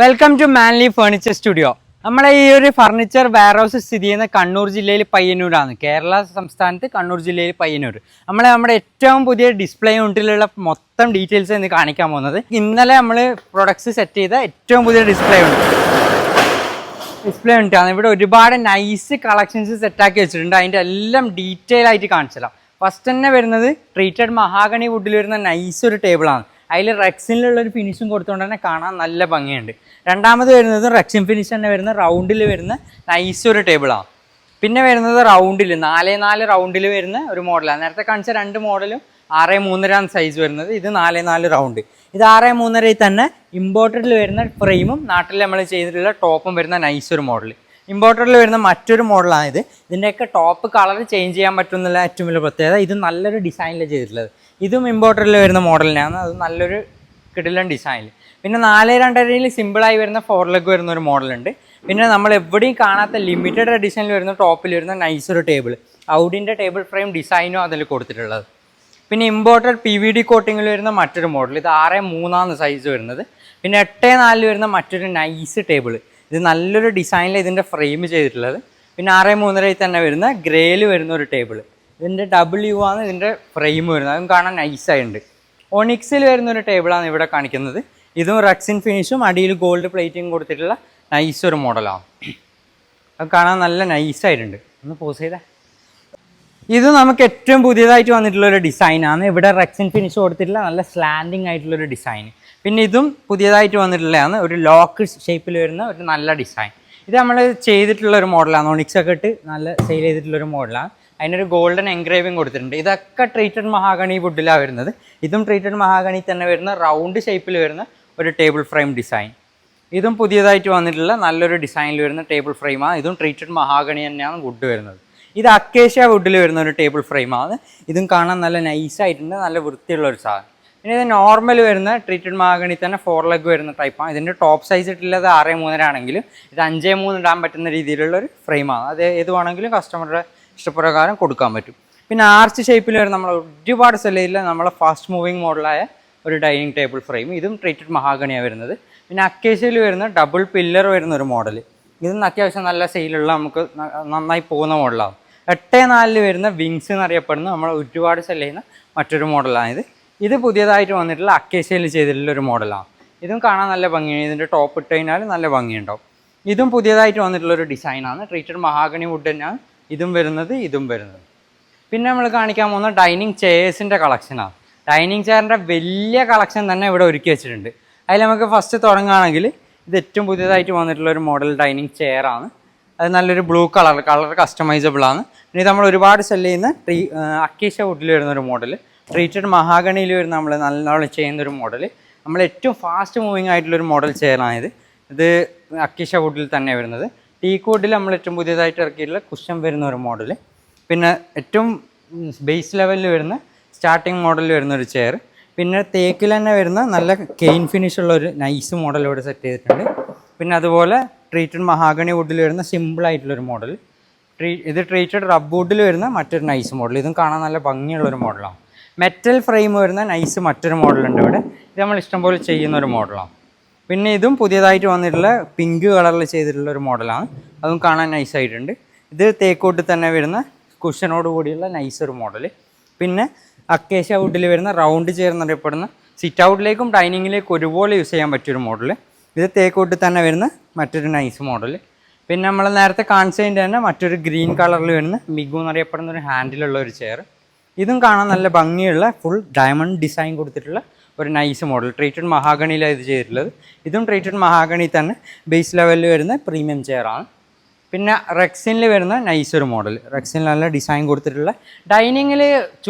Welcome to Manly furniture studio. നമ്മുടെ ഈ ഒരു ഫർണിച്ചർ വെയർ ഹൗസ് സ്ഥിതി ചെയ്യുന്ന കണ്ണൂർ ജില്ലയിൽ പയ്യന്നൂരാണ്. കേരള സംസ്ഥാനത്ത് കണ്ണൂർ ജില്ലയിൽ പയ്യന്നൂർ. നമ്മുടെ ഏറ്റവും പുതിയ ഡിസ്പ്ലേ യൂണിറ്റിലുള്ള മൊത്തം ഡീറ്റെയിൽസ് എന്ന് കാണിക്കാൻ പോകുന്നത്. ഇന്നലെ നമ്മൾ പ്രൊഡക്ട്സ് സെറ്റ് ചെയ്ത ഏറ്റവും പുതിയ ഡിസ്പ്ലേ യൂണിറ്റാണ്. ഇവിടെ ഒരുപാട് നൈസ് കളക്ഷൻസ് സെറ്റാക്കി വെച്ചിട്ടുണ്ട്. അതിൻ്റെ എല്ലാം ഡീറ്റെയിൽ ആയിട്ട് കാണിച്ചുതരാം. ഫസ്റ്റ് തന്നെ വരുന്നത് ട്രീറ്റഡ് മഹാഗണി വുഡിൽ വരുന്ന നൈസ് ഒരു ടേബിളാണ്. അതിൽ റെക്സിനുള്ളൊരു ഫിനിഷും കൊടുത്തുകൊണ്ട് തന്നെ കാണാൻ നല്ല ഭംഗിയുണ്ട്. രണ്ടാമത് വരുന്നത് റെക്സിൻ ഫിനിഷ് തന്നെ വരുന്ന റൗണ്ടിൽ വരുന്ന നൈസ് ഒരു ടേബിളാണ്. പിന്നെ വരുന്നത് റൗണ്ടിൽ 4x4 റൗണ്ടിൽ വരുന്ന ഒരു മോഡലാണ്. നേരത്തെ കാണിച്ച രണ്ട് മോഡലും 6x3 സൈസ് വരുന്നത്. ഇത് 4x4 റൗണ്ട്. ഇത് 6x3 തന്നെ ഇമ്പോർട്ടഡിൽ വരുന്ന ഫ്രെയിമും നാട്ടിൽ നമ്മൾ ചെയ്തിട്ടുള്ള ടോപ്പും വരുന്ന നൈസ് ഒരു മോഡൽ. ഇമ്പോർട്ടഡിൽ വരുന്ന മറ്റൊരു മോഡലാണിത്. ഇതിൻ്റെയൊക്കെ ടോപ്പ് കളർ ചേഞ്ച് ചെയ്യാൻ പറ്റുമെന്നുള്ള ഏറ്റവും വലിയ പ്രത്യേകത. ഇത് നല്ലൊരു ഡിസൈനിൽ ചെയ്തിട്ടുള്ളത്. ഇതും ഇമ്പോർട്ടഡിൽ വരുന്ന മോഡലിനാണ്. അത് നല്ലൊരു കിടിലൻ ഡിസൈനിൽ. പിന്നെ 4x2 സിമ്പിളായി വരുന്ന 4 ലെഗ് വരുന്ന ഒരു മോഡലുണ്ട്. പിന്നെ നമ്മൾ എവിടെയും കാണാത്ത ലിമിറ്റഡ് എഡിഷനിൽ വരുന്ന ടോപ്പിൽ വരുന്ന നൈസ് ഒരു ടേബിൾ, ഔഡിൻ്റെ ടേബിൾ ഫ്രെയിം ഡിസൈനും അതിൽ കൊടുത്തിട്ടുള്ളത്. പിന്നെ ഇമ്പോർട്ടഡ് PVD കോട്ടിങ്ങിൽ വരുന്ന മറ്റൊരു മോഡൽ. ഇത് 6x3 സൈസ് വരുന്നത്. പിന്നെ 8x4 വരുന്ന മറ്റൊരു നൈസ് ടേബിൾ. ഇത് നല്ലൊരു ഡിസൈനിൽ ഇതിൻ്റെ ഫ്രെയിം ചെയ്തിട്ടുള്ളത്. പിന്നെ 6x3 തന്നെ വരുന്ന ഗ്രേയിൽ വരുന്ന ഒരു ടേബിൾ. ഇതിൻ്റെ WU ആണ് ഇതിൻ്റെ ഫ്രെയിം വരുന്നത്. അതും കാണാൻ നൈസായിട്ടുണ്ട്. ഒണിക്സിൽ വരുന്നൊരു ടേബിളാണ് ഇവിടെ കാണിക്കുന്നത്. ഇതും റെക്സിൻ ഫിനിഷും അടിയിൽ ഗോൾഡ് പ്ലേറ്റിംഗ് കൊടുത്തിട്ടുള്ള നൈസ് ഒരു മോഡലാണ്. അത് കാണാൻ നല്ല നൈസായിട്ടുണ്ട്. ഒന്ന് പോസ് ചെയ്തേ. ഇത് നമുക്ക് ഏറ്റവും പുതിയതായിട്ട് വന്നിട്ടുള്ളൊരു ഡിസൈനാണ്. ഇവിടെ റെക്സിൻ ഫിനിഷ് കൊടുത്തിട്ടുള്ള നല്ല സ്ലാൻഡിങ് ആയിട്ടുള്ളൊരു ഡിസൈൻ. പിന്നെ ഇതും പുതിയതായിട്ട് വന്നിട്ടുള്ളതാണ്. ഒരു ലോക്ക് ഷേപ്പിൽ വരുന്ന ഒരു നല്ല ഡിസൈൻ. ഇത് നമ്മൾ ചെയ്തിട്ടുള്ളൊരു മോഡലാണ്. ഒണിക്സൊക്കെ ഇട്ട് നല്ല സെയിൽ ചെയ്തിട്ടുള്ളൊരു മോഡലാണ്. അതിനൊരു ഗോൾഡൻ എൻഗ്രേവിങ് കൊടുത്തിട്ടുണ്ട്. ഇതൊക്കെ ട്രീറ്റഡ് മഹാഗണി വുഡിലാണ് വരുന്നത്. ഇതും ട്രീറ്റഡ് മഹാഗണി തന്നെ വരുന്ന റൗണ്ട് ഷേപ്പിൽ വരുന്ന ഒരു ടേബിൾ ഫ്രെയിം ഡിസൈൻ. ഇതും പുതിയതായിട്ട് വന്നിട്ടുള്ള നല്ലൊരു ഡിസൈനിൽ വരുന്ന ടേബിൾ ഫ്രെയിമാണ്. ഇതും ട്രീറ്റഡ് മഹാഗണി തന്നെയാണ് വുഡ് വരുന്നത്. ഇത് അക്കേഷ്യ വുഡിൽ വരുന്ന ഒരു ടേബിൾ ഫ്രെയിമാണ്. ഇതും കാണാൻ നല്ല നൈസായിട്ടുണ്ട്. നല്ല വൃത്തിയുള്ള ഒരു സാധനം. പിന്നെ ഇത് നോർമൽ വരുന്ന ട്രീറ്റഡ് മഹാഗണി തന്നെ 4 ലെഗ് വരുന്ന ടൈപ്പാണ്. ഇതിൻ്റെ ടോപ്പ് സൈസ് ഇട്ടുള്ളത് 6x3 ആണെങ്കിലും ഇത് 5x3 ഇടാൻ പറ്റുന്ന രീതിയിലുള്ളൊരു ഫ്രെയിമാണ്. അത് ഏത് വേണമെങ്കിലും കസ്റ്റമറുടെ ഇഷ്ടപ്രകാരം കൊടുക്കാൻ പറ്റും. പിന്നെ ആർച്ച് ഷേപ്പിൽ വരുന്ന നമ്മൾ ഒരുപാട് സെല്ലയില്ല നമ്മളെ ഫാസ്റ്റ് മൂവിങ് മോഡലായ ഒരു ഡൈനിങ് ടേബിൾ ഫ്രെയിം. ഇതും ട്രീറ്റഡ് മഹാഗണിയാണ് വരുന്നത്. പിന്നെ അക്കേഷ്യയിൽ വരുന്ന ഡബിൾ പില്ലർ വരുന്ന ഒരു മോഡൽ. ഇതും അത്യാവശ്യം നല്ല സെയിലുള്ള നമുക്ക് നന്നായി പോകുന്ന മോഡലാണ്. 8x4 വരുന്ന വിങ്സ് എന്നറിയപ്പെടുന്ന നമ്മൾ ഒരുപാട് സെല് ചെയ്യുന്ന മറ്റൊരു മോഡലാണിത്. ഇത് പുതിയതായിട്ട് വന്നിട്ടുള്ള അക്കേഷ്യയിൽ ചെയ്തിട്ടുള്ള ഒരു മോഡലാണ്. ഇതും കാണാൻ നല്ല ഭംഗിയാണ്. ഇതിൻ്റെ ടോപ്പ് ഇട്ട് കഴിഞ്ഞാൽ നല്ല ഭംഗിയുണ്ടാവും. ഇതും പുതിയതായിട്ട് വന്നിട്ടുള്ളൊരു ഡിസൈനാണ്. ട്രീറ്റഡ് മഹാഗണി വുഡ് തന്നെയാണ് ഇതും വരുന്നത്. പിന്നെ നമ്മൾ കാണിക്കാൻ പോകുന്ന ഡൈനിങ് ചെയേഴ്സിൻ്റെ കളക്ഷനാണ്. ഡൈനിങ് ചെയറിൻ്റെ വലിയ കളക്ഷൻ തന്നെ ഇവിടെ ഒരുക്കി വെച്ചിട്ടുണ്ട്. അതിൽ നമുക്ക് ഫസ്റ്റ് തുടങ്ങുകയാണെങ്കിൽ ഇത് ഏറ്റവും പുതിയതായിട്ട് വന്നിട്ടുള്ളൊരു മോഡൽ ഡൈനിങ് ചെയറാണ്. അത് നല്ലൊരു ബ്ലൂ കളർ കസ്റ്റമൈസബിൾ ആണ്. പിന്നെ ഇത് നമ്മൾ ഒരുപാട് സെല് ചെയ്യുന്ന അക്കേഷ്യ വുഡിൽ വരുന്നൊരു മോഡൽ. ട്രീറ്റഡ് മഹാഗണിയിൽ വരുന്ന നമ്മൾ നല്ലോണം ചെയ്യുന്നൊരു മോഡൽ. നമ്മൾ ഏറ്റവും ഫാസ്റ്റ് മൂവിങ് ആയിട്ടുള്ളൊരു മോഡൽ ചെയറാണിത്. ഇത് അക്കേഷ്യ വുഡിൽ തന്നെ വരുന്നത്. ടീക്ക് വുഡിൽ നമ്മൾ ഏറ്റവും പുതിയതായിട്ട് ഇറക്കിയിട്ടുള്ള കുഷൻ വരുന്ന ഒരു മോഡൽ. പിന്നെ ഏറ്റവും ബേസ് ലെവലിൽ വരുന്ന സ്റ്റാർട്ടിങ് മോഡലിൽ വരുന്നൊരു ചെയർ. പിന്നെ തേക്കിൽ തന്നെ വരുന്ന നല്ല കെയിൻ ഫിനിഷ് ഉള്ള ഒരു നൈസ് മോഡൽ ഇവിടെ സെറ്റ് ചെയ്തിട്ടുണ്ട്. പിന്നെ അതുപോലെ ട്രീറ്റഡ് മഹാഗണി വുഡിൽ വരുന്ന സിമ്പിളായിട്ടുള്ളൊരു മോഡൽ. ഇത് ട്രീറ്റഡ് റബ്ബ് വുഡിൽ വരുന്ന മറ്റൊരു നൈസ് മോഡൽ. ഇതും കാണാൻ നല്ല ഭംഗിയുള്ളൊരു മോഡലാണ്. മെറ്റൽ ഫ്രെയിം വരുന്ന നൈസ് മറ്റൊരു മോഡലുണ്ട് ഇവിടെ. ഇത് നമ്മൾ ഇഷ്ടംപോലെ ചെയ്യുന്നൊരു മോഡലാണ്. പിന്നെ ഇതും പുതിയതായിട്ട് വന്നിട്ടുള്ള പിങ്ക് കളറിൽ ചെയ്തിട്ടുള്ള ഒരു മോഡലാണ്. അതും കാണാൻ നൈസായിട്ടുണ്ട്. ഇത് തേക്കോട്ട് തന്നെ വരുന്ന കുഷനോട് കൂടിയുള്ള നൈസൊരു മോഡൽ. പിന്നെ അക്കേഷ്യ വുഡിൽ വരുന്ന റൗണ്ട് ചെയർ എന്നറിയപ്പെടുന്ന സിറ്റ് ഔട്ടിലേക്കും ഡൈനിങ്ങിലേക്കും ഒരുപോലെ യൂസ് ചെയ്യാൻ പറ്റിയൊരു മോഡൽ. ഇത് തേക്കോട്ട് തന്നെ വരുന്ന മറ്റൊരു നൈസ് മോഡൽ. പിന്നെ നമ്മൾ നേരത്തെ കാണിച്ചതിൻ്റെ തന്നെ മറ്റൊരു ഗ്രീൻ കളറിൽ വരുന്ന മിഗു എന്നറിയപ്പെടുന്ന ഒരു ഹാൻഡിലുള്ള ഒരു ചെയർ. ഇതും കാണാൻ നല്ല ഭംഗിയുള്ള ഫുൾ ഡയമണ്ട് ഡിസൈൻ കൊടുത്തിട്ടുള്ള ഒരു നൈസ് മോഡൽ. ട്രീറ്റഡ് മഹാഗണിയിലാണ് ഇത് ചെയ്തിട്ടുള്ളത്. ഇതും ട്രീറ്റഡ് മഹാഗണി തന്നെ ബേസ് ലെവലിൽ വരുന്ന പ്രീമിയം ചെയറാണ്. പിന്നെ റെക്സിനിൽ വരുന്ന നൈസ് ഒരു മോഡൽ. റെക്സിനിൽ നല്ല ഡിസൈൻ കൊടുത്തിട്ടുള്ള ഡൈനിങ്ങിൽ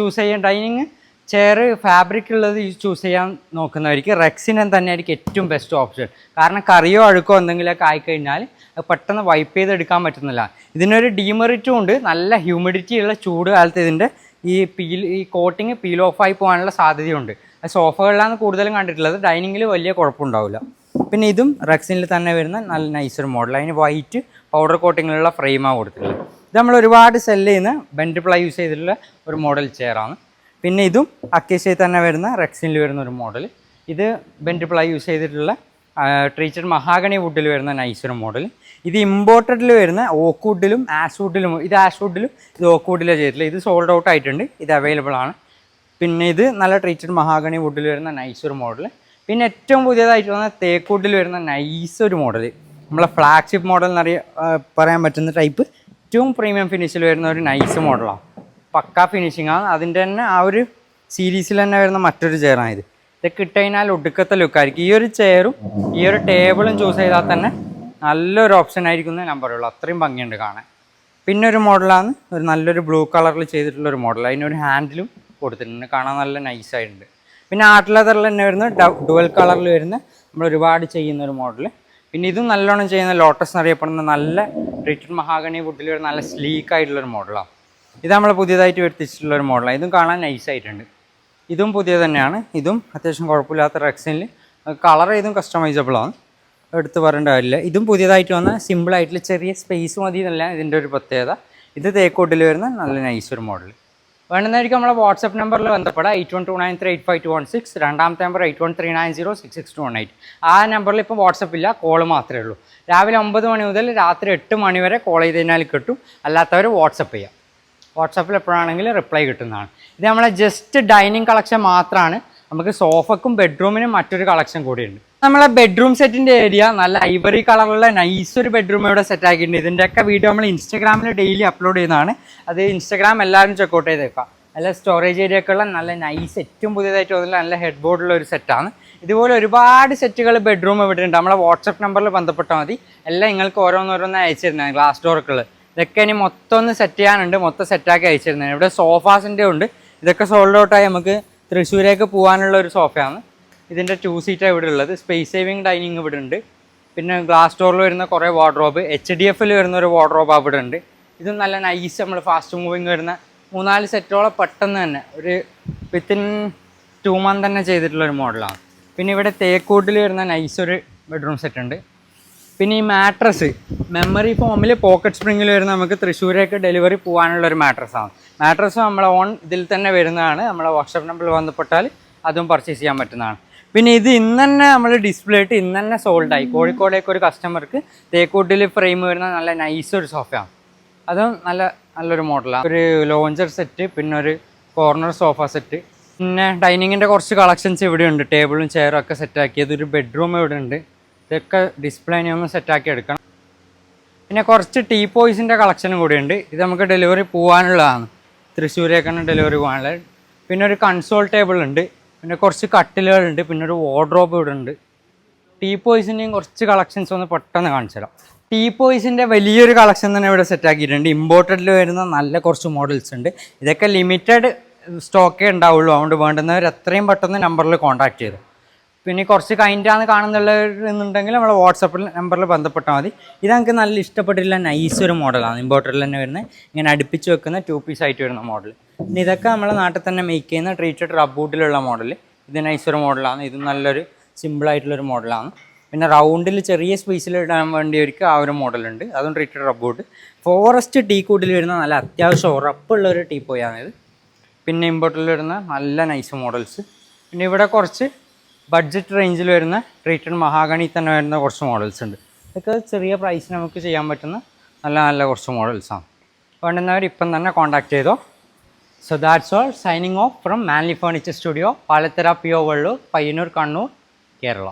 ഡൈനിങ് ചെയർ ഫാബ്രിക് ഉള്ളത് ചൂസ് ചെയ്യാൻ നോക്കുന്നവർക്ക് റെക്സിൻ തന്നെയായിരിക്കും ഏറ്റവും ബെസ്റ്റ് ഓപ്ഷൻ. കാരണം കറിയോ അഴുക്കോ എന്തെങ്കിലുമൊക്കെ ആയിക്കഴിഞ്ഞാൽ അത് പെട്ടെന്ന് വൈപ്പ് ചെയ്തെടുക്കാൻ പറ്റുന്നില്ല. ഇതിനൊരു ഡീമെറിറ്റും ഉണ്ട്. നല്ല ഹ്യൂമിഡിറ്റി ഉള്ള ചൂട് കാലത്ത് ഇതിൻ്റെ ഈ കോട്ടിങ് പീൽ ഓഫ് ആയി പോകാനുള്ള സാധ്യതയുണ്ട്. സോഫകളിലാണ് കൂടുതലും കണ്ടിട്ടുള്ളത്. ഡൈനിങ്ങിൽ വലിയ കുഴപ്പമുണ്ടാവില്ല. പിന്നെ ഇതും റെക്സിനിൽ തന്നെ വരുന്ന നല്ല നൈസൊരു മോഡൽ. അതിന് വൈറ്റ് പൗഡർ കോട്ടിങ്ങിലുള്ള ഫ്രെയിമാണ് കൊടുത്തിട്ടുള്ളത്. ഇത് നമ്മൾ ഒരുപാട് സെല് ചെയ്യുന്ന ബെൻഡ് പ്ലൈ യൂസ് ചെയ്തിട്ടുള്ള ഒരു മോഡൽ ചെയറാണ്. പിന്നെ ഇതും അക്കേഷ്യയിൽ തന്നെ വരുന്ന റെക്സിനിൽ വരുന്ന ഒരു മോഡൽ. ഇത് ബെൻഡ് പ്ലൈ യൂസ് ചെയ്തിട്ടുള്ള ട്രീറ്റഡ് മഹാഗണി വുഡിൽ വരുന്ന നൈസൊരു മോഡൽ. ഇത് ഇമ്പോർട്ടഡിൽ വരുന്ന ഓക്ക് വുഡിലും ആഷ് വുഡിലും, ഇത് ആഷ് വുഡിലും ഇത് ഓക്ക് വുഡിലും ചെയ്തിട്ടില്ല. ഇത് സോൾഡ് ഔട്ട് ആയിട്ടുണ്ട്, ഇത് അവൈലബിൾ ആണ്. പിന്നെ ഇത് നല്ല ട്രീറ്റഡ് മഹാഗണി വുഡിൽ വരുന്ന നൈസൊരു മോഡൽ. പിന്നെ ഏറ്റവും പുതിയതായിട്ട് വന്ന തേക്ക് വുഡിൽ വരുന്ന നൈസൊരു മോഡൽ, നമ്മളെ ഫ്ലാഗ്ഷിപ്പ് മോഡൽ എന്നറിയ പറയാൻ പറ്റുന്ന ടൈപ്പ് ഏറ്റവും പ്രീമിയം ഫിനിഷിൽ വരുന്ന ഒരു നൈസ് മോഡലാണ്. പക്കാ ഫിനിഷിംഗ് ആണ്. അതിൻ്റെ തന്നെ ആ ഒരു സീരീസിൽ തന്നെ വരുന്ന മറ്റൊരു ചെയറാണിത്. ഇതൊക്കെ ഇട്ട് കഴിഞ്ഞാൽ ഒടുക്കത്തെ ലുക്കായിരിക്കും. ഈ ഒരു ചെയറും ഈ ഒരു ടേബിളും ചൂസ് ചെയ്താൽ തന്നെ നല്ലൊരു ഓപ്ഷൻ ആയിരിക്കും ഞാൻ പറയുള്ളൂ. അത്രയും ഭംഗിയുണ്ട് കാണാൻ. പിന്നെ ഒരു മോഡലാണ് ഒരു നല്ലൊരു ബ്ലൂ കളറിൽ ചെയ്തിട്ടുള്ളൊരു മോഡൽ. അതിനൊരു ഹാൻഡിലും കൊടുത്തിട്ടുണ്ട്, കാണാൻ നല്ല നൈസായിട്ടുണ്ട്. പിന്നെ ആർട്ട് ലെതറിൽ തന്നെ വരുന്ന ഡുവൽ കളറിൽ വരുന്ന നമ്മൾ ഒരുപാട് ചെയ്യുന്ന ഒരു മോഡൽ. പിന്നെ ഇതും നല്ലോണം ചെയ്യുന്ന ലോട്ടസ് എന്നറിയപ്പെടുന്ന നല്ല ട്രീറ്റഡ് മഹാഗണി വുഡിൽ വരുന്ന നല്ല സ്ലീക്കായിട്ടുള്ളൊരു മോഡലാണ്. ഇത് നമ്മൾ പുതിയതായിട്ട് വരുത്തിച്ചിട്ടുള്ളൊരു മോഡലാണ്. ഇതും കാണാൻ നൈസായിട്ടുണ്ട്. ഇതും പുതിയ തന്നെയാണ്. ഇതും അത്യാവശ്യം കുഴപ്പമില്ലാത്ത റെക്സിനിൽ കളർ ഇതും കസ്റ്റമൈസബിൾ ആണ്, എടുത്ത് പറയേണ്ട കാര്യമില്ല. ഇതും പുതിയതായിട്ട് വന്ന സിമ്പിളായിട്ടുള്ള ചെറിയ സ്പേസ് മതി എന്നല്ല ഇതിൻ്റെ ഒരു പ്രത്യേകത. ഇത് തേക്കോട്ടിൽ വരുന്ന നല്ല നൈസൊരു മോഡൽ. വേണമെന്നായിരിക്കും നമ്മളെ വാട്സപ്പ് നമ്പറിൽ ബന്ധപ്പെടാം. 8129385216. രണ്ടാമത്തെ നമ്പർ 8139066218. ആ നമ്പറിൽ ഇപ്പോൾ വാട്സപ്പ് ഇല്ല, കോൾ മാത്രമേ ഉള്ളൂ. രാവിലെ 9 മണി മുതൽ രാത്രി 8 മണി വരെ കോൾ ചെയ്ത് കഴിഞ്ഞാൽ കിട്ടും. അല്ലാത്തവർ വാട്സപ്പ് ചെയ്യാം. വാട്സാപ്പിൽ എപ്പോഴാണെങ്കിലും റിപ്ലൈ കിട്ടുന്നതാണ്. ഇത് നമ്മളെ ജസ്റ്റ് ഡൈനിങ് കളക്ഷൻ മാത്രമാണ്. നമുക്ക് സോഫക്കും ബെഡ്റൂമിനും മറ്റൊരു കളക്ഷൻ കൂടിയുണ്ട്. നമ്മളെ ബെഡ്റൂം സെറ്റിൻ്റെ ഏരിയ നല്ല ഐവറി കളറുള്ള നൈസൊരു ബെഡ്റൂം ഇവിടെ സെറ്റ് ആക്കിയിട്ടുണ്ട്. ഇതിൻ്റെയൊക്കെ വീഡിയോ നമ്മൾ ഇൻസ്റ്റാഗ്രാമിൽ ഡെയിലി അപ്ലോഡ് ചെയ്യുന്നതാണ്. അത് ഇൻസ്റ്റാഗ്രാം എല്ലാവരും ചെക്കൗട്ട് ചെയ്തേക്കാം. നല്ല സ്റ്റോറേജ് ഏരിയ ഒക്കെ ഉള്ള നല്ല നൈസ്, ഏറ്റവും പുതിയതായിട്ട് തോന്നുന്ന നല്ല ഹെഡ് ബോർഡുള്ള ഒരു സെറ്റാണ്. ഇതുപോലെ ഒരുപാട് സെറ്റുകൾ ബെഡ്റൂം ഇവിടെ ഉണ്ട്. നമ്മളെ വാട്സപ്പ് നമ്പറിൽ ബന്ധപ്പെട്ടാൽ മതി. എല്ലാം നിങ്ങൾക്ക് ഓരോന്നോരോന്ന് അയച്ചു തരുന്നതാണ്. ഗ്ലാസ് ഡോറുകൾ ഇതൊക്കെ ഇനി മൊത്തം ഒന്ന് സെറ്റ് ചെയ്യാനുണ്ട്, മൊത്തം സെറ്റാക്കി അയച്ചു തരുന്നതാണ്. ഇവിടെ സോഫാസിൻ്റെ ഉണ്ട്. ഇതൊക്കെ സോൾഡ് ഔട്ടായി നമുക്ക് തൃശ്ശൂരേക്ക് പോകാനുള്ള ഒരു സോഫയാണ്. ഇതിൻ്റെ 2 സീറ്റാണ് ഇവിടെ ഉള്ളത്. സ്പേസ് സേവിങ് ഡൈനിങ് ഇവിടെ ഉണ്ട്. പിന്നെ ഗ്ലാസ് ഡോറിൽ വരുന്ന കുറേ വാർഡ്രോബ്, HDFൽ വരുന്ന ഒരു വാർഡ്രോബ് അവിടെ ഉണ്ട്. ഇതും നല്ല നൈസ്, നമ്മൾ ഫാസ്റ്റ് മൂവിങ് വരുന്ന 3-4 സെറ്റോളം പെട്ടെന്ന് തന്നെ ഒരു വിത്തിൻ 2 മന്ത് തന്നെ ചെയ്തിട്ടുള്ളൊരു മോഡലാണ്. പിന്നെ ഇവിടെ തേക്കൂട്ടിൽ വരുന്ന നൈസ് ഒരു ബെഡ്റൂം സെറ്റ് ഉണ്ട്. പിന്നെ ഈ മാട്രസ് മെമ്മറി ഫോമിൽ പോക്കറ്റ് സ്പ്രിങ്ങിൽ വരുന്ന നമുക്ക് തൃശ്ശൂരേക്ക് ഡെലിവറി പോകാനുള്ളൊരു മാട്രസ്സാണ്. മാട്രസ് നമ്മളെ ഓൺ ഇതിൽ തന്നെ വരുന്നതാണ്. നമ്മളെ വാട്സപ്പ് നമ്പറിൽ ബന്ധപ്പെട്ടാൽ അതും പർച്ചേസ് ചെയ്യാൻ പറ്റുന്നതാണ്. പിന്നെ ഇത് ഇന്ന് തന്നെ നമ്മൾ ഡിസ്പ്ലേ ഇട്ട് ഇന്ന് തന്നെ സോൾഡായി. കോഴിക്കോടേക്ക് ഒരു കസ്റ്റമർക്ക് തേക്കൂട്ടിൽ ഫ്രെയിം വരുന്ന നല്ല നൈസൊരു സോഫയാണ്. അതും നല്ലൊരു മോഡലാണ്. ഒരു ലോഞ്ചർ സെറ്റ്, പിന്നെ ഒരു കോർണർ സോഫ സെറ്റ്, പിന്നെ ഡൈനിങ്ങിൻ്റെ കുറച്ച് കളക്ഷൻസ് ഇവിടെ ഉണ്ട്. ടേബിളും ചെയറും ഒക്കെ സെറ്റാക്കിയത്. ഒരു ബെഡ്റൂം ഇവിടെ ഉണ്ട്. ഇതൊക്കെ ഡിസ്പ്ലേനെ ഒന്ന് സെറ്റാക്കി എടുക്കണം. പിന്നെ കുറച്ച് ടീ പോയ്സിൻ്റെ കളക്ഷനും കൂടി ഉണ്ട്. ഇത് നമുക്ക് ഡെലിവറി പോകാനുള്ളതാണ്. തൃശ്ശൂരേക്കാണ് ഡെലിവറി പോകാനുള്ളത്. പിന്നെ ഒരു കൺസോൾ ടേബിൾ ഉണ്ട്. പിന്നെ കുറച്ച് കട്ടിലുകളുണ്ട്. പിന്നെ ഒരു വാർഡ്രോബ് ഇവിടെ ഉണ്ട്. ടീ പോയ്സിൻ്റെയും കുറച്ച് കളക്ഷൻസ് ഒന്ന് പെട്ടെന്ന് കാണിച്ചു തരാം. ടീ പോയ്സിൻ്റെ വലിയൊരു കളക്ഷൻ തന്നെ ഇവിടെ സെറ്റാക്കിയിട്ടുണ്ട്. ഇമ്പോർട്ടഡിൽ വരുന്ന നല്ല കുറച്ച് മോഡൽസ് ഉണ്ട്. ഇതൊക്കെ ലിമിറ്റഡ് സ്റ്റോക്കേ ഉണ്ടാവുള്ളൂ. അതുകൊണ്ട് വേണ്ടുന്നവർ എത്രയും പെട്ടെന്ന് നമ്പറിൽ കോൺടാക്ട് ചെയ്തു. പിന്നെ കുറച്ച് കൈൻഡാണ് കാണുന്നുള്ളതെന്നുണ്ടെങ്കിൽ നമ്മളെ വാട്സപ്പിൽ നമ്പറിൽ ബന്ധപ്പെട്ടാൽ മതി. ഇത് നമുക്ക് നല്ല ഇഷ്ടപ്പെട്ടില്ല, നൈസൊരു മോഡലാണ്. ഇമ്പോർട്ടറിൽ തന്നെ വരുന്നത് ഇങ്ങനെ അടുപ്പിച്ച് വെക്കുന്ന 2 പീസ് ആയിട്ട് വരുന്ന മോഡൽ. പിന്നെ ഇതൊക്കെ നമ്മളെ നാട്ടിൽ തന്നെ മേക്ക് ചെയ്യുന്ന ട്രീറ്റഡ് റബ്ബൂട്ടിലുള്ള മോഡൽ. ഇത് നൈസൊരു മോഡലാണ്. ഇത് നല്ലൊരു സിമ്പിളായിട്ടുള്ളൊരു മോഡലാണ്. പിന്നെ റൗണ്ടിൽ ചെറിയ സ്പേസിൽ ഇടാൻ വേണ്ടിയവർക്ക് ആ ഒരു മോഡലുണ്ട്. അതും ട്രീറ്റഡ് റബ്ബൂട്ട്. ഫോറസ്റ്റ് ടീ കൂട്ടിൽ വരുന്ന നല്ല അത്യാവശ്യം ഉറപ്പുള്ളൊരു ടീ പോയാണിത്. പിന്നെ ഇമ്പോർട്ടറിൽ വരുന്ന നല്ല നൈസ് മോഡൽസ്. പിന്നെ ഇവിടെ കുറച്ച് ബഡ്ജറ്റ് റേഞ്ചിൽ വരുന്ന ട്രീറ്റഡ് മഹാഗണി തന്നെ വരുന്ന കുറച്ച് മോഡൽസ് ഉണ്ട്. ഇതൊക്കെ ചെറിയ പ്രൈസിന് നമുക്ക് ചെയ്യാൻ പറ്റുന്ന നല്ല കുറച്ച് മോഡൽസാണ്. വേണ്ടുന്നവർ ഇപ്പം തന്നെ കോൺടാക്ട് ചെയ്തോ. So that's all. Signing off from Manley furniture studio, Palathara PO Vallur, Payyanur, Kannur, Kerala.